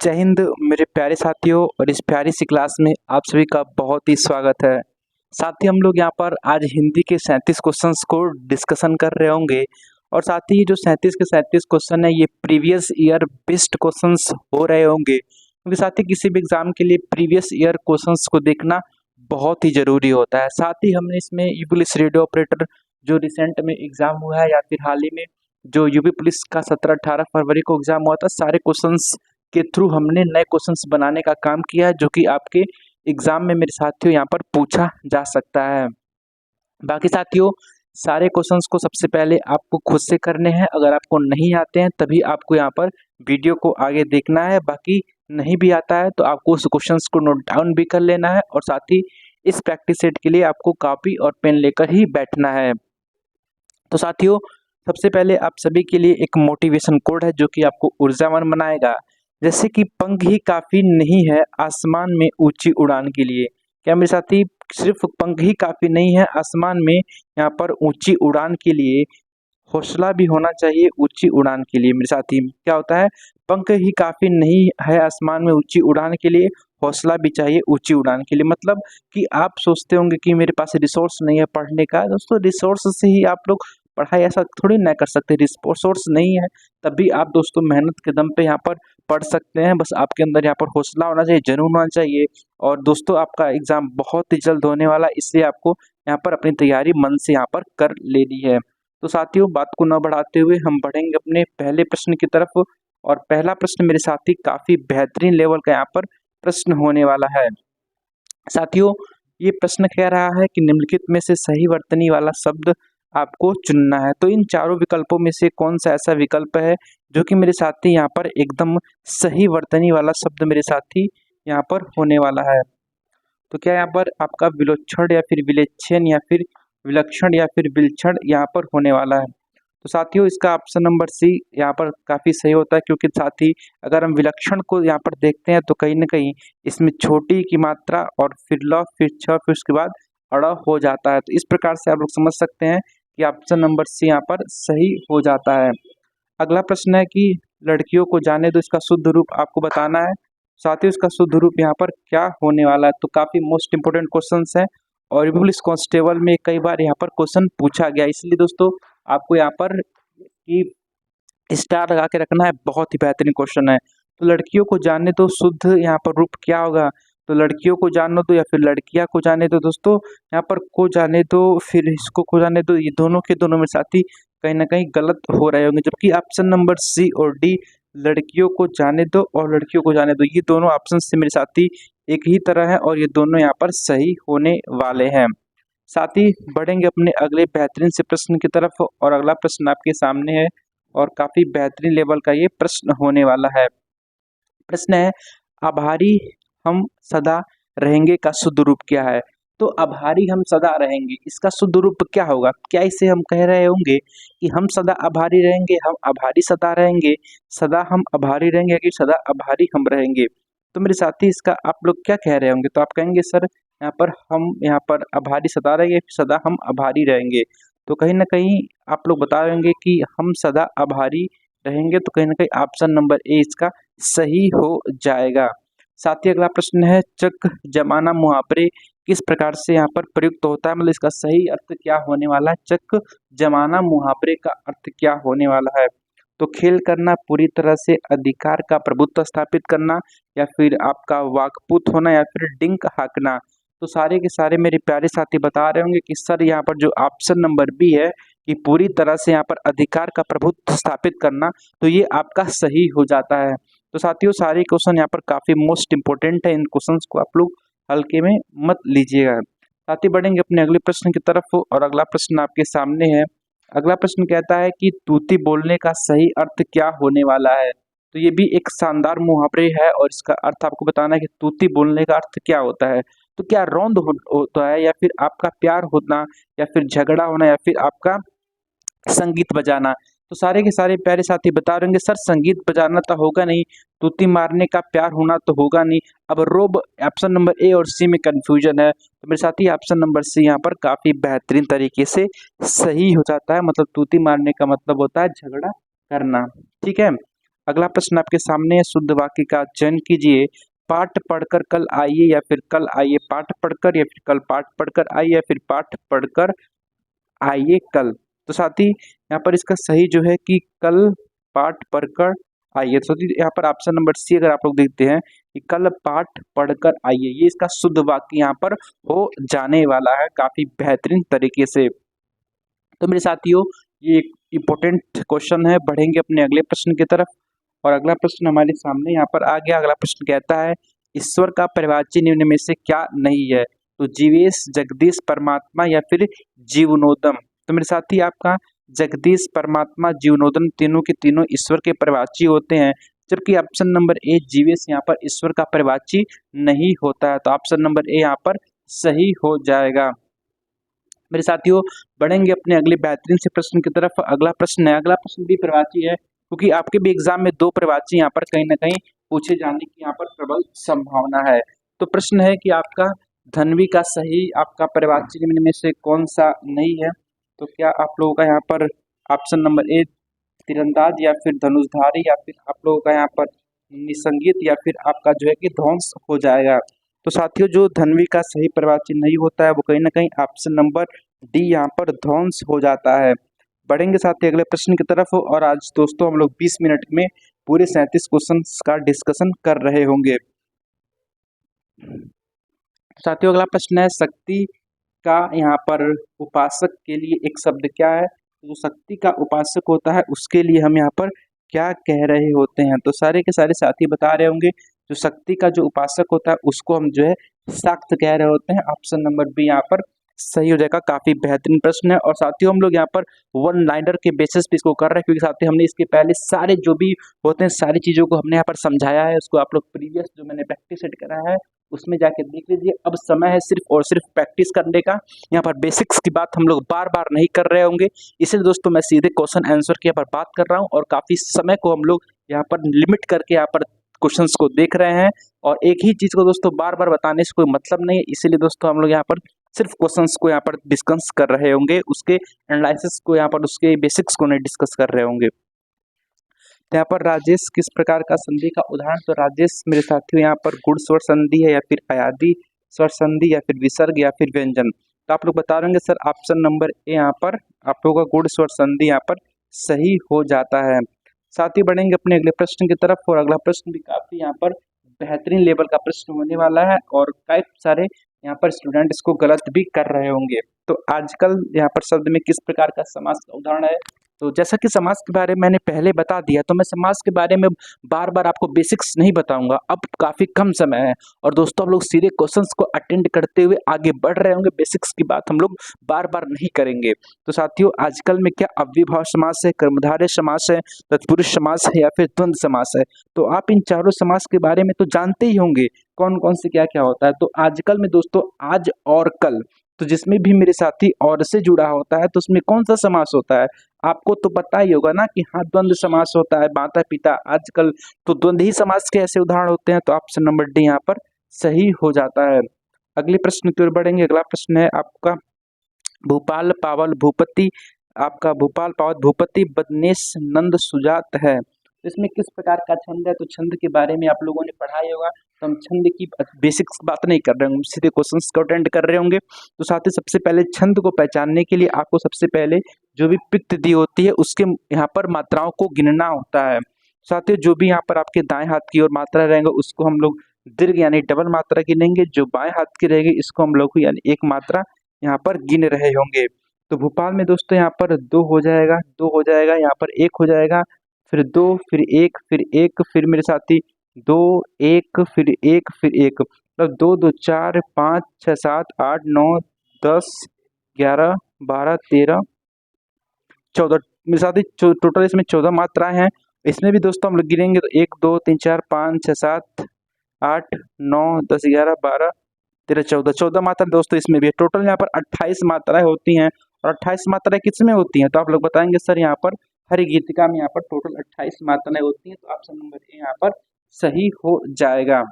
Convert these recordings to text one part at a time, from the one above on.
जय हिंद मेरे प्यारे साथियों। और इस प्यारी सी क्लास में आप सभी का बहुत ही स्वागत है। साथ ही हम लोग यहाँ पर आज हिंदी के 37 क्वेश्चंस को डिस्कशन कर रहे होंगे। और साथ ही जो 37 के 37 क्वेश्चन है ये प्रीवियस ईयर बेस्ड क्वेश्चंस हो रहे होंगे, क्योंकि साथ ही किसी भी एग्जाम के लिए प्रीवियस ईयर क्वेश्चंस को देखना बहुत ही जरूरी होता है। साथ ही हमने इसमें पुलिस रेडियो ऑपरेटर जो रिसेंट में एग्जाम हुआ है या फिर हाल ही में जो यूपी पुलिस का 17-18 फरवरी को एग्जाम हुआ था, सारे क्वेश्चंस के थ्रू हमने नए क्वेश्चंस बनाने का काम किया है, जो कि आपके एग्जाम में मेरे साथियों यहाँ पर पूछा जा सकता है। बाकी साथियों सारे क्वेश्चंस को सबसे पहले आपको खुद से करने हैं। अगर आपको नहीं आते हैं तभी आपको यहाँ पर वीडियो को आगे देखना है। बाकी नहीं भी आता है तो आपको उस क्वेश्चंस को नोट डाउन भी कर लेना है। और साथ ही इस प्रैक्टिस सेट के लिए आपको कॉपी और पेन लेकर ही बैठना है। तो साथियों सबसे पहले आप सभी के लिए एक मोटिवेशन कोड है जो कि आपको ऊर्जावान बनाएगा। जैसे कि पंख ही काफी नहीं है आसमान में ऊंची उड़ान के लिए। क्या मेरे साथी, सिर्फ पंख ही काफी नहीं है आसमान में यहाँ पर ऊंची उड़ान के लिए, हौसला भी होना चाहिए ऊंची उड़ान के लिए। मेरे साथी क्या होता है, पंख ही काफी नहीं है आसमान में ऊंची उड़ान के लिए, हौसला भी चाहिए ऊंची उड़ान के लिए। मतलब कि आप सोचते होंगे कि मेरे पास रिसोर्स नहीं है पढ़ने का। दोस्तों रिसोर्स से ही आप लोग पढ़ाई ऐसा थोड़ी ना कर सकते। रिसोर्स नहीं है तभी आप दोस्तों मेहनत के दम पे यहाँ पर पढ़ सकते हैं। बस आपके अंदर यहाँ पर हौसला होना चाहिए, जुनून होना चाहिए। और दोस्तों आपका एग्जाम बहुत ही जल्द होने वाला है, इसलिए आपको यहाँ पर अपनी तैयारी मन से यहाँ पर कर लेनी है। तो साथियों बात को न बढ़ाते हुए हम बढ़ेंगे अपने पहले प्रश्न की तरफ। और पहला प्रश्न मेरे साथी काफी बेहतरीन लेवल का यहाँ पर प्रश्न होने वाला है। साथियों ये प्रश्न कह रहा है कि निम्नलिखित में से सही वर्तनी वाला शब्द आपको चुनना है। तो इन चारों विकल्पों में से कौन सा ऐसा विकल्प है जो कि मेरे साथी यहाँ पर एकदम सही वर्तनी वाला शब्द मेरे साथी यहाँ पर होने वाला है। तो क्या यहाँ पर आपका विलोक्षण या फिर विलेक्षण या फिर विलक्षण या फिर विलक्षण यहाँ पर होने वाला है। तो साथियों इसका ऑप्शन नंबर सी यहाँ पर काफ़ी सही होता है, क्योंकि साथ ही अगर हम विलक्षण को यहाँ पर देखते हैं तो कहीं ना कहीं इसमें छोटी की मात्रा और फिर ल फिर छ फिर उसके बाद अड़ हो जाता है। तो इस प्रकार से आप लोग समझ सकते हैं कि ऑप्शन नंबर सी यहाँ पर सही हो जाता है। अगला प्रश्न है कि लड़कियों को जाने दो, इसका शुद्ध रूप आपको बताना है। साथ ही उसका शुद्ध रूप यहाँ पर क्या होने वाला है। तो काफ़ी मोस्ट इंपोर्टेंट क्वेश्चन है और पुलिस कांस्टेबल में कई बार यहाँ पर क्वेश्चन पूछा गया, इसलिए दोस्तों आपको यहाँ पर कि स्टार लगा के रखना है। बहुत ही बेहतरीन क्वेश्चन है। तो लड़कियों को जाने दो शुद्ध यहाँ पर रूप क्या होगा। तो लड़कियों को जानो दो या फिर लड़कियां को जाने दो। दोस्तों यहाँ पर को जाने दो फिर इसको को जाने दो, ये दोनों के दोनों में साथी कहीं ना कहीं गलत हो रहे होंगे। जबकि ऑप्शन नंबर सी और डी लड़कियों को जाने दो और लड़कियों को जाने दो, ये दोनों ऑप्शन से मेरे साथी एक ही तरह है और ये दोनों यहाँ पर सही होने वाले हैं। साथ ही बढ़ेंगे अपने अगले बेहतरीन से प्रश्न की तरफ। और अगला प्रश्न आपके सामने है और काफी बेहतरीन लेवल का ये प्रश्न होने वाला है। प्रश्न है आभारी हम सदा रहेंगे का शुद्ध रूप क्या है। तो आभारी हम सदा रहेंगे, इसका शुद्ध रूप क्या होगा। क्या इसे हम कह रहे होंगे कि हम सदा आभारी रहेंगे, हम आभारी सदा रहेंगे, सदा हम आभारी रहेंगे कि सदा आभारी हम रहेंगे। तो मेरे साथी इसका आप लोग क्या कह रहे होंगे। तो आप कहेंगे सर यहाँ पर हम यहाँ पर आभारी सदा रहेंगे, सदा हम आभारी रहेंगे। तो कहीं ना कहीं आप लोग बता रहेंगे कि हम सदा आभारी रहेंगे, तो कहीं ना कहीं ऑप्शन नंबर ए इसका सही हो जाएगा। साथ ही अगला प्रश्न है चक जमाना मुहावरे किस प्रकार से यहाँ पर प्रयुक्त होता है। मतलब इसका सही अर्थ क्या होने वाला है। चक जमाना मुहावरे का अर्थ क्या होने वाला है। तो खेल करना, पूरी तरह से अधिकार का प्रभुत्व स्थापित करना, या फिर आपका वाकपूत होना, या फिर डिंक हाँकना। तो सारे के सारे मेरे प्यारे साथी बता रहे होंगे कि सर यहाँ पर जो ऑप्शन नंबर बी है कि पूरी तरह से यहाँ पर अधिकार का प्रभुत्व स्थापित करना, तो ये आपका सही हो जाता है। तो साथियों सारे क्वेश्चन यहाँ पर काफी मोस्ट इंपोर्टेंट है, इन क्वेश्चंस को आप लोग हल्के में मत लीजिएगा। साथ ही बढ़ेंगे अपने अगले प्रश्न की तरफ। और अगला प्रश्न आपके सामने है। अगला प्रश्न कहता है कि तूती बोलने का सही अर्थ क्या होने वाला है। तो ये भी एक शानदार मुहावरे है और इसका अर्थ आपको बताना है कि तूती बोलने का अर्थ क्या होता है। तो क्या रौंद होता है, या फिर आपका प्यार होना, या फिर झगड़ा होना, या फिर आपका संगीत बजाना। तो सारे के सारे प्यारे साथी बता रहे होंगे सर संगीत बजाना तो होगा नहीं, तूती मारने का प्यार होना तो होगा नहीं। अब रोब ऑप्शन नंबर ए और सी में कंफ्यूजन है। तो मेरे साथी ऑप्शन नंबर सी यहाँ पर काफी बेहतरीन तरीके से सही हो जाता है। मतलब तूती मारने का मतलब होता है झगड़ा करना। ठीक है। अगला प्रश्न आपके सामने है, शुद्ध वाक्य का चयन कीजिए। पाठ पढ़कर कल आइए या फिर कल आइए पाठ पढ़कर, या फिर कल पाठ पढ़कर आइए या फिर पाठ पढ़कर आइए कल। तो साथी यहाँ पर इसका सही जो है कि कल पाठ पढ़कर आइए। तो साथी यहाँ पर ऑप्शन नंबर सी अगर आप लोग देखते हैं कि कल पाठ पढ़कर आइए, ये इसका शुद्ध वाक्य यहाँ पर हो जाने वाला है काफी बेहतरीन तरीके से। तो मेरे साथियों ये एक इम्पोर्टेंट क्वेश्चन है। बढ़ेंगे अपने अगले प्रश्न की तरफ, और अगला प्रश्न हमारे सामने यहाँ पर आ गया। अगला प्रश्न कहता है, ईश्वर का परिवाची निम्न में से क्या नहीं है? तो जीवेश, जगदीश, परमात्मा या फिर जीवनोदम। तो मेरे साथी आपका जगदीश, परमात्मा, जीवनोदम तीनों के तीनों ईश्वर के परिवाची होते हैं, जबकि ऑप्शन नंबर ए जीवेश यहाँ पर ईश्वर का परिवाची नहीं होता है। तो ऑप्शन नंबर ए यहाँ पर सही हो जाएगा। मेरे साथियों बढ़ेंगे अपने अगले बेहतरीन से प्रश्न की तरफ। अगला प्रश्न है, अगला प्रश्न भी प्रवाची है, क्योंकि आपके भी एग्जाम में दो प्रवाची यहाँ पर कहीं ना कहीं पूछे जाने की यहाँ पर प्रबल संभावना है। तो प्रश्न है कि आपका धनवी का सही आपका प्रवाची निम्न में से कौन सा नहीं है? तो क्या आप लोगों का यहाँ पर ऑप्शन नंबर ए तीरंदाज या फिर धनुषधारी, या फिर आप लोगों का यहाँ पर निसंगित, या फिर आपका जो है कि ध्वंस हो जाएगा। तो साथियों जो धनवी का सही प्रवाची नहीं होता है वो कहीं ना कहीं ऑप्शन नंबर डी यहाँ पर ध्वंस हो जाता है। बढ़ेंगे साथ ही अगले प्रश्न की तरफ, और आज दोस्तों हम लोग 20 मिनट में पूरे 37 क्वेश्चन का डिस्कशन कर रहे होंगे। साथियों अगला प्रश्न है, शक्ति का यहाँ पर उपासक के लिए एक शब्द क्या है? जो शक्ति का उपासक होता है उसके लिए हम यहाँ पर क्या कह रहे होते हैं? तो सारे के सारे साथी बता रहे होंगे, जो शक्ति का जो उपासक होता है उसको हम जो है शाक्त कह रहे होते हैं। ऑप्शन नंबर बी यहाँ पर सही हो जाएगा। काफी बेहतरीन प्रश्न है, और साथियों हम लोग यहाँ पर वन लाइनर के बेसिस पे इसको कर रहे हैं, क्योंकि साथियों हमने इसके पहले सारे जो भी होते हैं सारी चीजों को हमने यहाँ पर समझाया है। उसको आप लोग प्रीवियस जो मैंने प्रैक्टिस सेट करा है उसमें जाके देख लीजिए। अब समय है सिर्फ और सिर्फ प्रैक्टिस करने का। यहाँ पर बेसिक्स की बात हम लोग बार बार नहीं कर रहे होंगे, इसलिए दोस्तों मैं सीधे क्वेश्चन आंसर की यहाँ पर बात कर रहा हूँ, और काफी समय को हम लोग यहाँ पर लिमिट करके यहाँ पर क्वेश्चंस को देख रहे हैं। और एक ही चीज को दोस्तों बार बार बताने से कोई मतलब नहीं है, इसीलिए दोस्तों हम लोग यहाँ पर सिर्फ क्वेश्चंस को यहाँ पर डिस्कस कर रहे होंगे, उसके एनालिसिस को यहाँ पर उसके बेसिक्स को नहीं डिस्कस कर रहे होंगे। तो यहाँ पर राजेश किस प्रकार का संधि का उदाहरण? तो राजेश मेरे साथियों यहाँ पर गुण स्वर संधि है, या फिर अयादी स्वर संधि, या फिर विसर्ग, या फिर व्यंजन। तो आप लोग बता रहे होंगे सर ऑप्शन नंबर ए यहाँ पर आप लोगों का गुण स्वर संधि यहाँ पर सही हो जाता है। साथ ही बढ़ेंगे अपने अगले प्रश्न की तरफ, और अगला प्रश्न भी काफी यहाँ पर बेहतरीन लेवल का प्रश्न होने वाला है, और कई सारे यहाँ पर स्टूडेंट इसको गलत भी कर रहे होंगे। तो आजकल यहाँ पर शब्द में किस प्रकार का समास का उदाहरण है? तो जैसा कि समाज के बारे में मैंने पहले बता दिया, तो मैं समाज के बारे में बार बार आपको बेसिक्स नहीं बताऊंगा, अब काफी कम समय है। और दोस्तों हम लोग सीधे क्वेश्चंस को अटेंड करते हुए आगे बढ़ रहे होंगे, बेसिक्स की बात हम लोग बार बार नहीं करेंगे। तो साथियों आजकल में क्या अव्ययभाव समास है, कर्मधारय समास है, तत्पुरुष समास है, या फिर द्वंद्व समास है? तो आप इन चारों समास के बारे में तो जानते ही होंगे कौन कौन से क्या क्या होता है। तो आजकल में दोस्तों आज और कल, तो जिसमें भी मेरे साथी और से जुड़ा होता है तो उसमें कौन सा समास होता है? आपको तो पता ही होगा ना कि हाँ द्वंद्व समास होता है, माता पिता आजकल, तो द्वंद्व ही समास के ऐसे उदाहरण होते हैं। तो ऑप्शन नंबर डी यहाँ पर सही हो जाता है। अगले प्रश्न की ओर बढ़ेंगे। अगला प्रश्न है आपका भूपाल पावल भूपति, आपका भूपाल पावल भूपति बदनेश नंद सुजात है। तो इसमें किस प्रकार का छंद है? तो छंद के बारे में आप लोगों ने पढ़ा ही होगा, तो हम छंद की बेसिक्स बात नहीं कर रहे होंगे, सीधे क्वेश्चंस को अटेंड कर रहे होंगे। तो साथ ही सबसे पहले छंद को पहचानने के लिए आपको सबसे पहले जो भी पित्त दी होती है उसके यहाँ पर मात्राओं को गिनना होता है। साथ ही जो भी यहाँ पर आपके दाएं हाथ की ओर मात्रा रहेंगे उसको हम लोग दीर्घ यानी डबल मात्रा गिनेंगे, जो बाएं हाथ की रहेगी इसको हम लोग यानी एक मात्रा यहाँ पर गिन रहे होंगे। तो भोपाल में दोस्तों यहाँ पर दो हो जाएगा, दो हो जाएगा, यहाँ पर एक हो जाएगा, फिर दो, फिर एक, फिर एक, फिर मेरे साथी दो, एक, फिर एक, फिर एक, मतलब दो दो चार पाँच छः सात आठ नौ 10 11 12 13 14, मेरे साथी टोटल इसमें 14 मात्राएं हैं। इसमें भी दोस्तों हम लोग गिनेंगे तो 1 2 3 4 5 6 7 8 9 10 11 12 13 14, 14 मात्रा दोस्तों इसमें भी। टोटल यहाँ पर 28 मात्राएं होती हैं, और 28 मात्राएं किस में होती हैं? तो आप लोग बताएंगे सर यहाँ पर हरि गीतिका में यहाँ पर टोटल 28 मात्राएं होती हैं। तो ऑप्शन नंबर ए यहाँ पर सही हो जाएगा।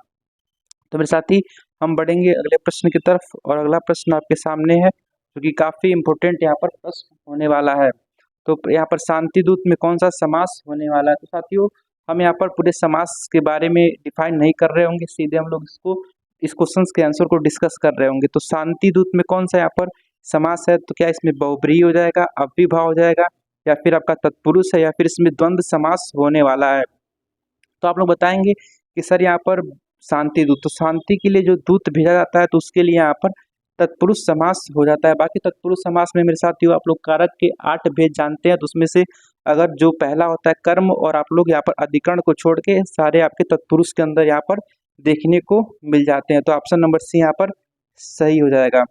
तो मेरे साथी हम बढ़ेंगे अगले प्रश्न की तरफ, और अगला प्रश्न आपके सामने है जो कि काफी इंपोर्टेंट यहाँ पर प्रश्न होने वाला है। तो यहाँ पर शांति दूत में कौन सा समास होने वाला है? तो साथियों हम यहाँ पर पूरे समास के बारे में डिफाइन नहीं कर रहे होंगे, सीधे हम लोग इस क्वेश्चन के आंसर को डिस्कस कर रहे होंगे। तो शांति दूत में कौन सा यहाँ पर समास है, तो क्या इसमें बहुब्रीहि हो जाएगा, अव्ययीभाव हो जाएगा, या फिर आपका तत्पुरुष है, या फिर इसमें द्वंद्व समास होने वाला है। तो आप लोग बताएंगे कि सर यहाँ पर शांति दूत, तो शांति के लिए जो दूत भेजा जाता है तो उसके लिए यहाँ पर तत्पुरुष समास हो जाता है। बाकी तत्पुरुष समास में मेरे साथियों आप लोग कारक के 8 भेद जानते हैं, तो उसमें से अगर जो पहला होता है कर्म, और आप लोग यहाँ पर अधिकरण को छोड़ के सारे आपके तत्पुरुष के अंदर यहाँ पर देखने को मिल जाते हैं। तो ऑप्शन नंबर सी यहाँ पर सही हो जाएगा।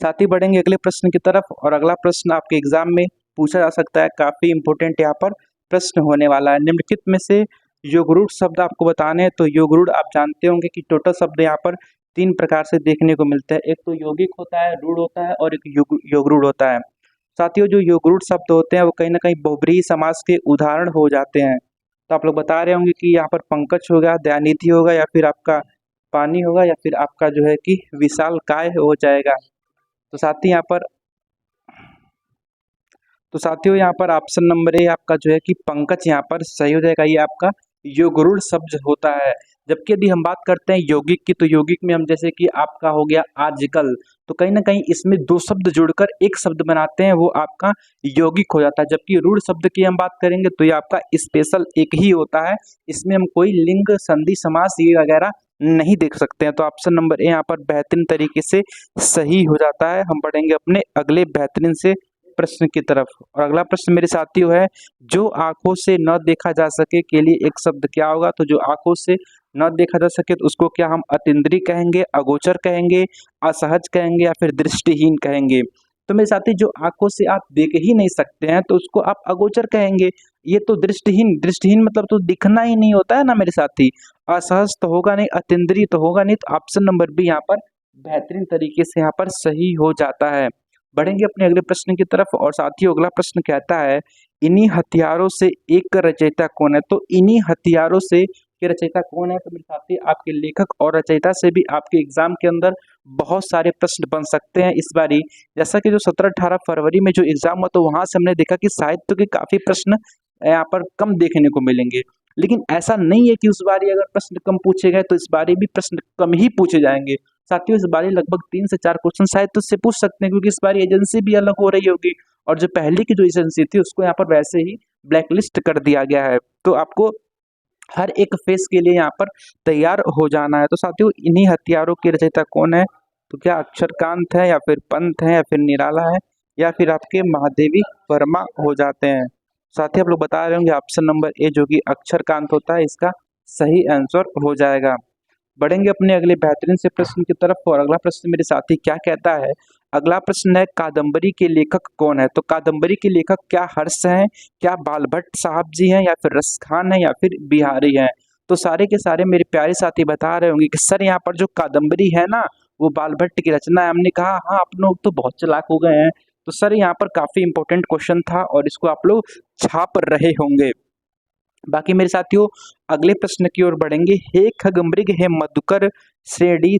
साथ ही बढ़ेंगे अगले प्रश्न की तरफ, और अगला प्रश्न आपके एग्जाम में पूछा जा सकता है, काफी इंपोर्टेंट यहाँ पर प्रश्न होने वाला है। निम्नलिखित में से योगरूढ़ शब्द आपको बताने हैं। तो योगरूढ़ आप जानते होंगे कि टोटल शब्द यहाँ पर 3 प्रकार से देखने को मिलते हैं। एक तो यौगिक होता है, रूढ़ होता है, और एक योगरूढ़ होता है। साथियों जो योगरूढ़ शब्द होते हैं वो कहीं ना कहीं बहुब्रीहि समास के उदाहरण हो जाते हैं। तो आप लोग बता रहे होंगे कि यहाँ पर पंकज होगा, दयानिधि होगा, या फिर आपका पानी होगा, या फिर आपका जो है कि विशाल काय हो जाएगा। तो साथियों यहाँ पर ऑप्शन नंबर ए आपका जो है कि पंकज यहाँ पर सही हो जाएगा। ये आपका योगरूढ़ शब्द होता है। जबकि यदि हम बात करते हैं यौगिक की, तो यौगिक में हम जैसे कि आपका हो गया आजकल, तो कहीं ना कहीं इसमें 2 शब्द जुड़कर एक शब्द बनाते हैं, वो आपका यौगिक हो जाता है। जबकि रूढ़ शब्द की हम बात करेंगे तो ये आपका स्पेशल एक ही होता है, इसमें हम कोई लिंग, संधि, समास ये वगैरह नहीं देख सकते हैं। तो ऑप्शन नंबर ए यहाँ पर बेहतरीन तरीके से सही हो जाता है। हम बढ़ेंगे अपने अगले बेहतरीन से प्रश्न की तरफ, और अगला प्रश्न मेरे साथियों है, जो आंखों से न देखा जा सके के लिए एक शब्द क्या होगा। तो जो आंखों से न देखा जा सके तो उसको क्या हम अतीन्द्रिय कहेंगे, अगोचर कहेंगे, असहज कहेंगे, या फिर दृष्टिहीन कहेंगे। तो मेरे साथी जो आंखों से आप देख ही नहीं सकते हैं तो उसको आप अगोचर कहेंगे। ये तो दृष्टिहीन मतलब तो दिखना ही नहीं होता है ना मेरे साथी। असहज तो होगा नहीं, अतीन्द्रिय तो होगा नहीं। तो ऑप्शन नंबर बी यहाँ पर बेहतरीन तरीके से यहाँ पर सही हो जाता है। बढ़ेंगे अपने अगले प्रश्न की तरफ, और साथियों अगला प्रश्न कहता है, इन्हीं हथियारों से एक का रचयिता कौन है। तो इन्हीं हथियारों से के रचयिता कौन है, तो मेरे साथी आपके लेखक और रचयिता से भी आपके एग्जाम के अंदर बहुत सारे प्रश्न बन सकते हैं इस बारी। जैसा कि जो 17-18 फरवरी में जो एग्जाम हुआ, तो वहां से हमने देखा कि साहित्य के काफी प्रश्न यहाँ पर कम देखने को मिलेंगे। लेकिन ऐसा नहीं है कि उस बारी अगर प्रश्न कम पूछे गए तो इस बारी भी प्रश्न कम ही पूछे जाएंगे। साथियों इस बारी लगभग 3 से 4 क्वेश्चन शायद तो उससे पूछ सकते हैं, क्योंकि इस बारी एजेंसी भी अलग हो रही होगी, और जो पहले की जो एजेंसी थी उसको यहाँ पर वैसे ही ब्लैकलिस्ट कर दिया गया है। तो आपको हर एक फेज के लिए यहाँ पर तैयार हो जाना है। तो साथियों इन्हीं हथियारों के रचयिता कौन है, तो क्या अक्षरकांत है, या फिर पंत है, या फिर निराला है, या फिर आपके महादेवी वर्मा हो जाते हैं। साथ ही आप लोग बता रहे होंगे ऑप्शन नंबर ए जो कि अक्षरकांत होता है, इसका सही आंसर हो जाएगा। बढ़ेंगे अपने अगले बेहतरीन से प्रश्न की तरफ, और अगला प्रश्न मेरे साथी क्या कहता है। अगला प्रश्न है, कादंबरी के लेखक कौन है। तो कादंबरी के लेखक क्या हर्ष हैं, क्या बाल भट्ट साहब जी हैं, या फिर रस खान है, या फिर बिहारी हैं। तो सारे के सारे मेरे प्यारे साथी बता रहे होंगे कि सर यहाँ पर जो कादंबरी है ना वो बाल भट्ट की रचना है। हमने कहा हाँ आप लोग तो बहुत चालाक हो गए हैं। तो सर यहाँ पर काफी इंपॉर्टेंट क्वेश्चन था और इसको आप लोग छाप रहे होंगे। बाकी मेरे साथियों अगले प्रश्न की ओर बढ़ेंगे। हे खगमृग हे मधुकर श्रेणी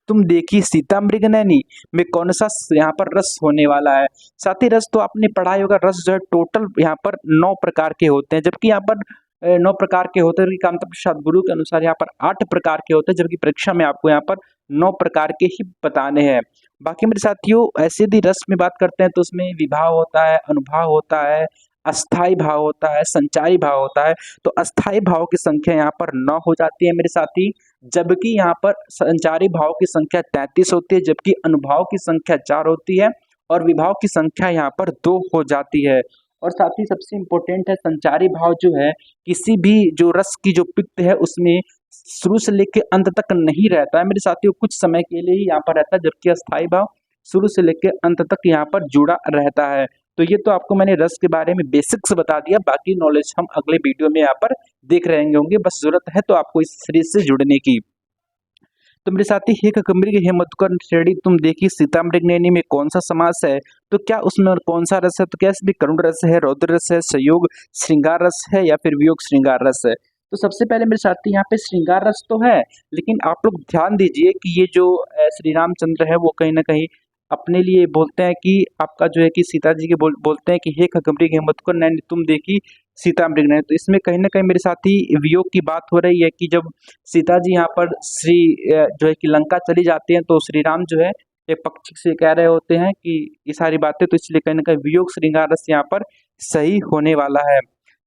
तुम देखी सीता मृग नैनी में कौन सा यहाँ पर रस होने वाला है। साथी रस तो आपने पढ़ाई होगा, रस जो है टोटल यहाँ पर 9 प्रकार के होते हैं, जबकि यहाँ पर 9 प्रकार के होते हैं, कामता प्रसाद गुरु के अनुसार यहाँ पर 8 प्रकार के होते हैं, जबकि परीक्षा में आपको यहाँ पर 9 प्रकार के ही बताने हैं। बाकी मेरे साथियों ऐसे यदि रस में बात करते हैं तो उसमें विभाव होता है, अनुभाव होता है, अस्थाई भाव होता है, संचारी भाव होता है। तो अस्थाई भाव की संख्या यहाँ पर 9 हो जाती है मेरे साथी, जबकि यहाँ पर संचारी भाव की संख्या 33 होती है, जबकि अनुभाव की संख्या 4 होती है, और विभाव की संख्या यहाँ पर 2 हो जाती है। और साथ ही सबसे इम्पोर्टेंट है संचारी भाव जो है किसी भी जो रस की जो पित्त है उसमें शुरू से लेकर अंत तक नहीं रहता है मेरे साथियों, कुछ समय के लिए ही यहाँ पर रहता है, जबकि अस्थाई भाव शुरू से लेकर अंत तक यहाँ पर जुड़ा रहता है। तो ये तो आपको मैंने रस के बारे में बेसिक्स बता दिया, बाकी नॉलेज हम अगले वीडियो में यहाँ पर देख रहे होंगे। बस जरूरत है तो आपको इस सीरीज से जुड़ने की। तो मेरे साथी हे खगमृग हे मधुकर श्रेणी तुम देखी सीता मृग नैनी में कौन सा समास है। तो क्या उसमें कौन सा रस है, तो क्या इसमें करुण रस है, रौद्र रस है, संयोग श्रृंगार रस है, या फिर वियोग श्रृंगार रस है। तो सबसे पहले मेरे साथी यहाँ पे श्रृंगार रस तो है, लेकिन आप लोग ध्यान दीजिए कि ये जो श्री रामचंद्र है वो कहीं ना कहीं अपने लिए बोलते हैं कि आपका जो है कि सीता जी के बोलते हैं कि हे खगमृग हे मधुकर नैनी तुम देखी सीता मृग नयन। तो इसमें कहीं न कहीं मेरे साथी वियोग की बात हो रही है कि जब सीता जी यहाँ पर जो है कि लंका चली जाती हैं, तो श्री राम जो है एक पक्षी से कह रहे होते हैं कि ये सारी बातें, तो इसलिए कहीं न कहीं वियोग श्रृंगार रस यहाँ पर सही होने वाला है।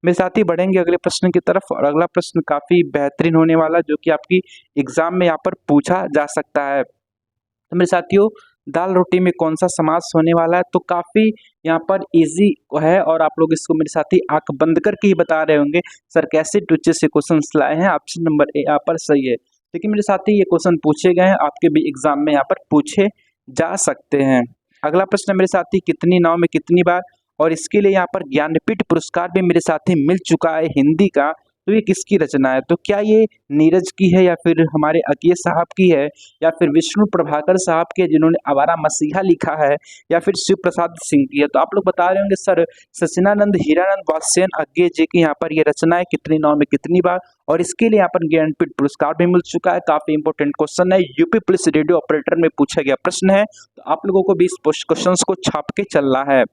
मेरे साथी बढ़ेंगे अगले प्रश्न की तरफ, और अगला प्रश्न काफ़ी बेहतरीन होने वाला है, जो कि आपकी एग्ज़ाम में यहाँ पर पूछा जा सकता है। तो मेरे साथियों, दाल रोटी में कौन सा समास होने वाला है? तो काफ़ी यहाँ पर ईज़ी है, और आप लोग इसको मेरे साथी आँख बंद करके ही बता रहे होंगे, सर कैसे टुच्चे से क्वेश्चंस लाए हैं। ऑप्शन नंबर ए यहाँ पर सही है। लेकिन मेरे साथी ये क्वेश्चन पूछे गए हैं, आपके भी एग्ज़ाम में यहाँ पर पूछे जा सकते हैं। अगला प्रश्न मेरे साथी, कितनी नाव में कितनी बार? और इसके लिए यहाँ पर ज्ञानपीठ पुरस्कार भी मेरे साथी मिल चुका है हिंदी का। तो ये किसकी रचना है? तो क्या ये नीरज की है, या फिर हमारे अकीय साहब की है, या फिर विष्णु प्रभाकर साहब की है जिन्होंने आवारा मसीहा लिखा है, या फिर शिव प्रसाद सिंह की है? तो आप लोग बता रहे होंगे सर सचिनानंद हीरानंद वात्स्ययन अज्ञे जी की यहाँ पर ये रचना है, कितनी नाव में कितनी बार, और इसके लिए यहाँ पर ज्ञानपीठ पुरस्कार भी मिल चुका है। काफी इंपॉर्टेंट क्वेश्चन है, यूपी पुलिस रेडियो ऑपरेटर में पूछा गया प्रश्न है, तो आप लोगों को भी इस क्वेश्चन को छाप के चलना है।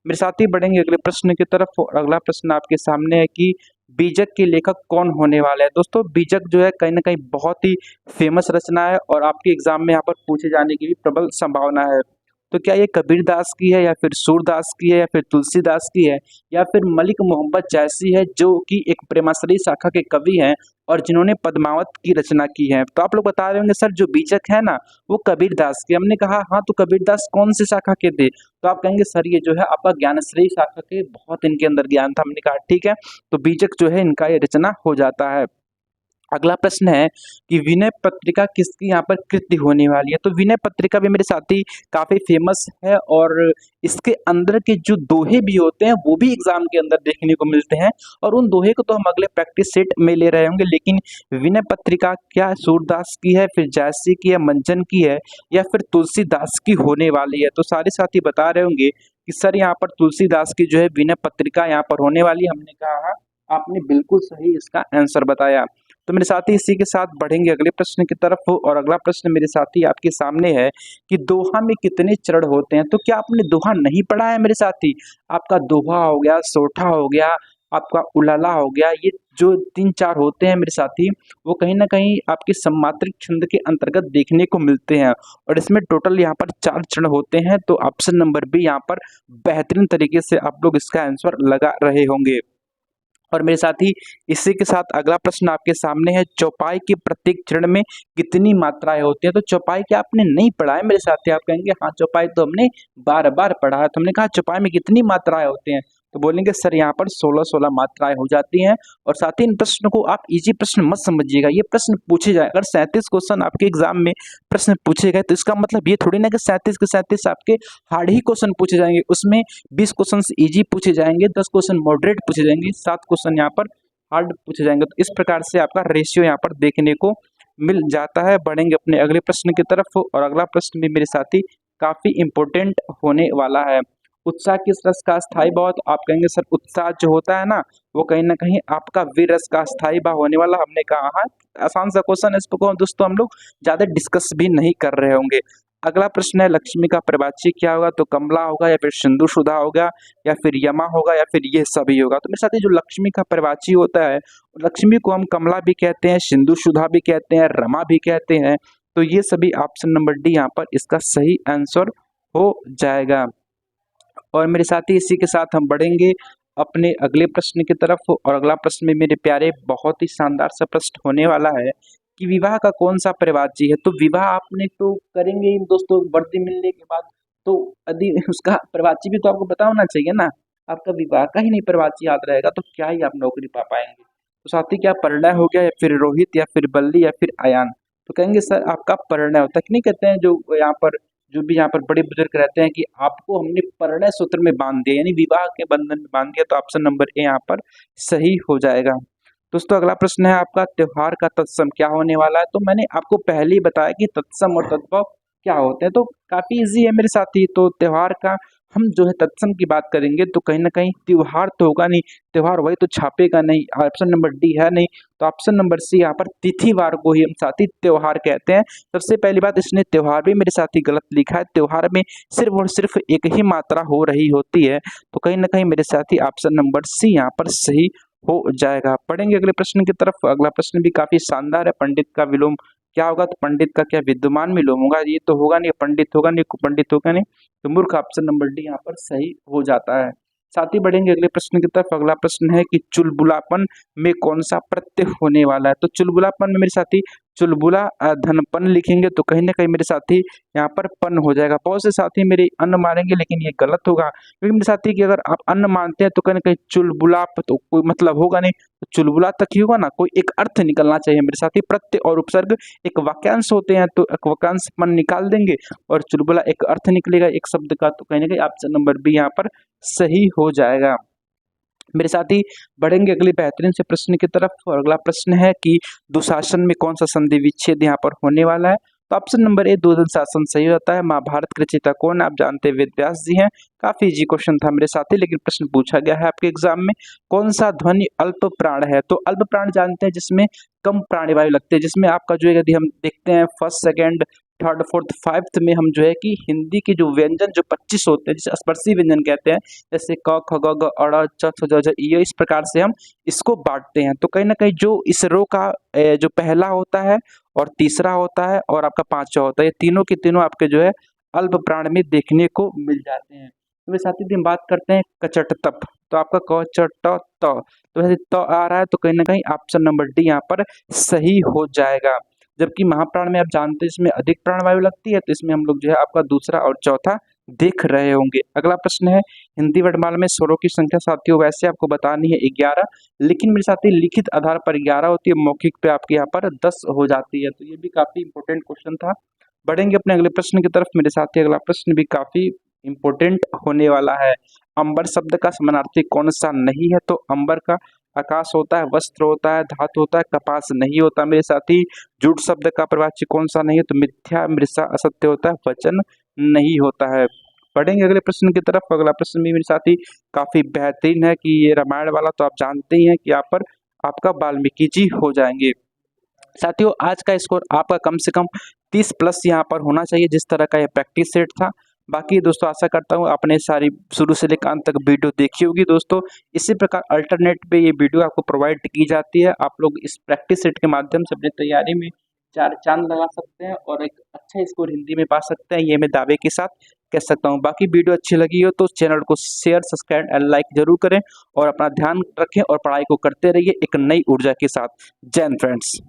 मेरे साथ ही बढ़ेंगे अगले प्रश्न की तरफ, और अगला प्रश्न आपके सामने है कि बीजक के लेखक कौन होने वाले हैं? दोस्तों, बीजक जो है कहीं ना कहीं बहुत ही फेमस रचना है, और आपके एग्जाम में यहाँ पर पूछे जाने की भी प्रबल संभावना है। तो क्या ये कबीर दास की है, या फिर सूरदास की है, या फिर तुलसीदास की है, या फिर मलिक मोहम्मद जैसी है, जो कि एक प्रेमाश्रयी शाखा के कवि हैं और जिन्होंने पद्मावत की रचना की है? तो आप लोग बता रहे होंगे सर जो बीजक है ना वो कबीर दास के। हमने कहा हाँ, तो कबीर दास कौन सी शाखा के थे? तो आप कहेंगे सर ये जो है आपका ज्ञानश्रेयी शाखा के, बहुत इनके अंदर ज्ञान था। हमने कहा ठीक है, तो बीजक जो है इनका ये रचना हो जाता है। अगला प्रश्न है कि विनय पत्रिका किसकी यहाँ पर कृति होने वाली है? तो विनय पत्रिका भी मेरे साथी काफी फेमस है, और इसके अंदर के जो दोहे भी होते हैं वो भी एग्जाम के अंदर देखने को मिलते हैं, और उन दोहे को तो हम अगले प्रैक्टिस सेट में ले रहे होंगे। लेकिन विनय पत्रिका क्या सूरदास की है, फिर जैसी की है, मंजन की है, या फिर तुलसीदास की होने वाली है? तो सारे साथी बता रहे होंगे कि सर यहाँ पर तुलसीदास की जो है विनय पत्रिका यहाँ पर होने वाली है। हमने कहा हाँ, आपने बिल्कुल सही इसका आंसर बताया। तो मेरे साथी इसी के साथ बढ़ेंगे अगले प्रश्न की तरफ, और अगला प्रश्न मेरे साथी आपके सामने है कि दोहा में कितने चरण होते हैं? तो क्या आपने दोहा नहीं पढ़ा है मेरे साथी? आपका दोहा हो गया, सोठा हो गया, आपका उलाला हो गया, ये जो 3-4 होते हैं मेरे साथी, वो कहीं ना कहीं आपके सम्मात्रिक छंद के अंतर्गत देखने को मिलते हैं, और इसमें टोटल यहाँ पर 4 चरण होते हैं। तो ऑप्शन नंबर बी यहाँ पर बेहतरीन तरीके से आप लोग इसका आंसर लगा रहे होंगे। और मेरे साथ ही इसी के साथ अगला प्रश्न आपके सामने है, चौपाई के प्रत्येक चरण में कितनी मात्राएं होती हैं? तो चौपाई क्या आपने नहीं पढ़ा है मेरे साथी? आप कहेंगे हाँ, चौपाई तो हमने बार बार पढ़ा है। तो हमने कहा चौपाई में कितनी मात्राएं होती हैं? तो बोलेंगे सर यहाँ पर 16-16 मात्राएं हो जाती हैं। और साथ ही इन प्रश्न को आप इजी प्रश्न मत समझिएगा, ये प्रश्न पूछे जाए, अगर 37 क्वेश्चन आपके एग्जाम में प्रश्न पूछे गए तो इसका मतलब ये थोड़ी ना कि 37 के 37 आपके हार्ड ही क्वेश्चन पूछे जाएंगे। उसमें 20 क्वेश्चन इजी पूछे जाएंगे, 10 क्वेश्चन मॉडरेट पूछे जाएंगे, 7 क्वेश्चन यहाँ पर हार्ड पूछे जाएंगे। तो इस प्रकार से आपका रेशियो यहाँ पर देखने को मिल जाता है। बढ़ेंगे अपने अगले प्रश्न की तरफ, और अगला प्रश्न भी मेरे साथी काफी इंपॉर्टेंट होने वाला है। उत्साह किस रस का स्थायी भाव? तो आप कहेंगे सर उत्साह जो होता है ना वो कहीं ना कहीं आपका वीर रस का स्थायी भाव होने वाला। हमने कहा हाँ, आसान सा क्वेश्चन है, इसको दोस्तों हम लोग ज्यादा डिस्कस भी नहीं कर रहे होंगे। अगला प्रश्न है, लक्ष्मी का प्रवाची क्या होगा? तो कमला होगा, या फिर सिंधु सुधा होगा, या फिर यमा होगा, या फिर ये सभी होगा? तो मेरे साथ जो लक्ष्मी का प्रवाची होता है, लक्ष्मी को हम कमला भी कहते हैं, सिंधु सुधा भी कहते हैं, रमा भी कहते हैं। तो ये सभी ऑप्शन नंबर डी यहाँ पर इसका सही आंसर हो जाएगा। और मेरे साथ ही इसी के साथ हम बढ़ेंगे अपने अगले प्रश्न की तरफ, और अगला प्रश्न में मेरे प्यारे बहुत ही शानदार सा प्रश्न होने वाला है कि विवाह का कौन सा प्रवाची है? तो विवाह आपने तो करेंगे ही दोस्तों वर्दी मिलने के बाद, तो यदि उसका प्रवाची भी तो आपको पता होना चाहिए ना। आपका विवाह का ही नहीं प्रवाची याद रहेगा तो क्या ही आप नौकरी पा पाएंगे? तो साथी क्या परिणय हो गया, या फिर रोहित, या फिर बल्ली, या फिर अयान? तो कहेंगे सर आपका परिणय होता है कि नहीं, कहते हैं जो भी यहाँ पर बड़े बुजुर्ग रहते हैं कि आपको हमने परिणय सूत्र में बांध दिया, यानी विवाह के बंधन में बांध दिया। तो ऑप्शन नंबर ए यहाँ पर सही हो जाएगा। दोस्तों अगला प्रश्न है आपका, त्योहार का तत्सम क्या होने वाला है? तो मैंने आपको पहले ही बताया कि तत्सम और तद्भव क्या होते हैं, तो काफी इजी है मेरे साथी। तो त्योहार का हम जो है तत्सम की बात करेंगे तो कहीं ना कहीं त्योहार तो होगा नहीं, त्योहार वही तो छापेगा नहीं, ऑप्शन नंबर डी है नहीं, तो ऑप्शन नंबर सी यहाँ पर तिथिवार को ही हम साथी त्योहार कहते हैं। सबसे पहली बात, इसने त्योहार भी मेरे साथी गलत लिखा है, त्योहार में सिर्फ और सिर्फ एक ही मात्रा हो रही होती है, तो कहीं ना कहीं मेरे साथी ऑप्शन नंबर सी यहाँ पर सही हो जाएगा। पढ़ेंगे अगले प्रश्न की तरफ। अगला प्रश्न भी काफी शानदार है, पंडित का विलोम क्या होगा, तो पंडित का क्या विद्वान विलोम होगा, ये तो होगा नहीं, पंडित होगा नहीं, कुपंडित होगा नहीं, तो मूर्ख ऑप्शन नंबर डी यहाँ पर सही हो जाता है। साथ ही बढ़ेंगे अगले प्रश्न की तरफ। अगला प्रश्न है कि चुलबुलापन में कौन सा प्रत्यय होने वाला है, तो चुलबुलापन में मेरे साथी चुलबुला धनपन लिखेंगे तो कहीं ना कहीं मेरे साथी यहाँ पर पन हो जाएगा। बहुत से साथी मेरे अन्न मारेंगे लेकिन ये गलत होगा, क्योंकि मेरे साथी कि अगर आप अन्न मानते हैं तो कहीं ना कहीं चुलबुलाप तो कोई मतलब होगा नहीं, तो चुलबुला तक ही होगा ना, कोई एक अर्थ निकलना चाहिए मेरे साथी। प्रत्यय और उपसर्ग एक वाक्यांश होते हैं, तो एक वाक्यांश पन निकाल देंगे और चुलबुला एक अर्थ निकलेगा एक शब्द का, तो कहीं ना कहीं ऑप्शन नंबर बी यहाँ पर सही हो जाएगा। मेरे साथ ही बढ़ेंगे अगले बेहतरीन से प्रश्न की तरफ। और अगला प्रश्न है कि दुशासन में कौन सा संधि विच्छेद यहाँ पर होने वाला है, तो ऑप्शन नंबर ए दुशासन सही होता है। महाभारत के रचयिता कौन है, आप जानते हैं वेद व्यास जी हैं। काफी इजी क्वेश्चन था मेरे साथी, लेकिन प्रश्न पूछा गया है आपके एग्जाम में। कौन सा ध्वनि अल्प प्राण है, तो अल्प प्राण जानते हैं जिसमें कम प्राणवायु लगते हैं, जिसमें आपका जो है यदि हम देखते हैं first second third fourth fifth में हम जो है कि हिंदी के जो व्यंजन जो 25 होते हैं, जिसे स्पर्शी व्यंजन कहते हैं, जैसे क ख ग घ अड़ च छ ज झ ये, इस प्रकार से हम इसको बांटते हैं। तो कहीं ना कहीं जो इस रो का जो पहला होता है और तीसरा होता है और आपका पांचवा होता है, ये तीनों के तीनों आपके जो है अल्प प्राण में देखने को मिल जाते हैं। तो वैसे साथ ही हम बात करते हैं कचट तप, तो आपका क च ट त, तो वैसे त आ रहा है तो कहीं ना कहीं ऑप्शन नंबर डी यहाँ पर सही हो जाएगा। जबकि महाप्राण में आप जानते हैं इसमें अधिक प्राणवायु लगती है, तो इसमें हम लोग जो है आपका दूसरा और चौथा देख रहे होंगे। अगला प्रश्न है हिंदी वर्णमाला में स्वरों की संख्या साथियों वैसे आपको बतानी है 11, लेकिन मेरे साथी लिखित आधार पर 11 होती है, मौखिक पे आपके यहाँ पर 10 हो जाती है, तो ये भी काफी इंपॉर्टेंट क्वेश्चन था। बढ़ेंगे अपने अगले प्रश्न की तरफ। मेरे साथी अगला प्रश्न भी काफी इंपॉर्टेंट होने वाला है। अंबर शब्द का समानार्थी कौन सा नहीं है, तो अंबर का आकाश होता है, वस्त्र होता है, धातु होता है, कपास नहीं होता मेरे साथी। जूट शब्द का प्रवाची कौन सा नहीं है, तो मिथ्या मृषा असत्य होता है, वचन नहीं होता है। पढ़ेंगे अगले प्रश्न की तरफ। अगला प्रश्न भी मेरे साथी काफी बेहतरीन है कि ये रामायण वाला, तो आप जानते ही हैं कि यहाँ पर आपका वाल्मीकि जी हो जाएंगे। साथियों आज का स्कोर आपका कम से कम 30 प्लस यहाँ पर होना चाहिए, जिस तरह का यह प्रैक्टिस सेट था। बाकी दोस्तों आशा करता हूँ आपने सारी शुरू से लेकर अंत तक वीडियो देखी होगी। दोस्तों इसी प्रकार अल्टरनेट पे ये वीडियो आपको प्रोवाइड की जाती है, आप लोग इस प्रैक्टिस सेट के माध्यम से अपनी तैयारी में चार चांद लगा सकते हैं और एक अच्छा स्कोर हिंदी में पा सकते हैं, ये मैं दावे के साथ कह सकता हूँ। बाकी वीडियो अच्छी लगी हो तो चैनल को शेयर सब्सक्राइब एंड लाइक जरूर करें और अपना ध्यान रखें और पढ़ाई को करते रहिए एक नई ऊर्जा के साथ। जय हिंद फ्रेंड्स।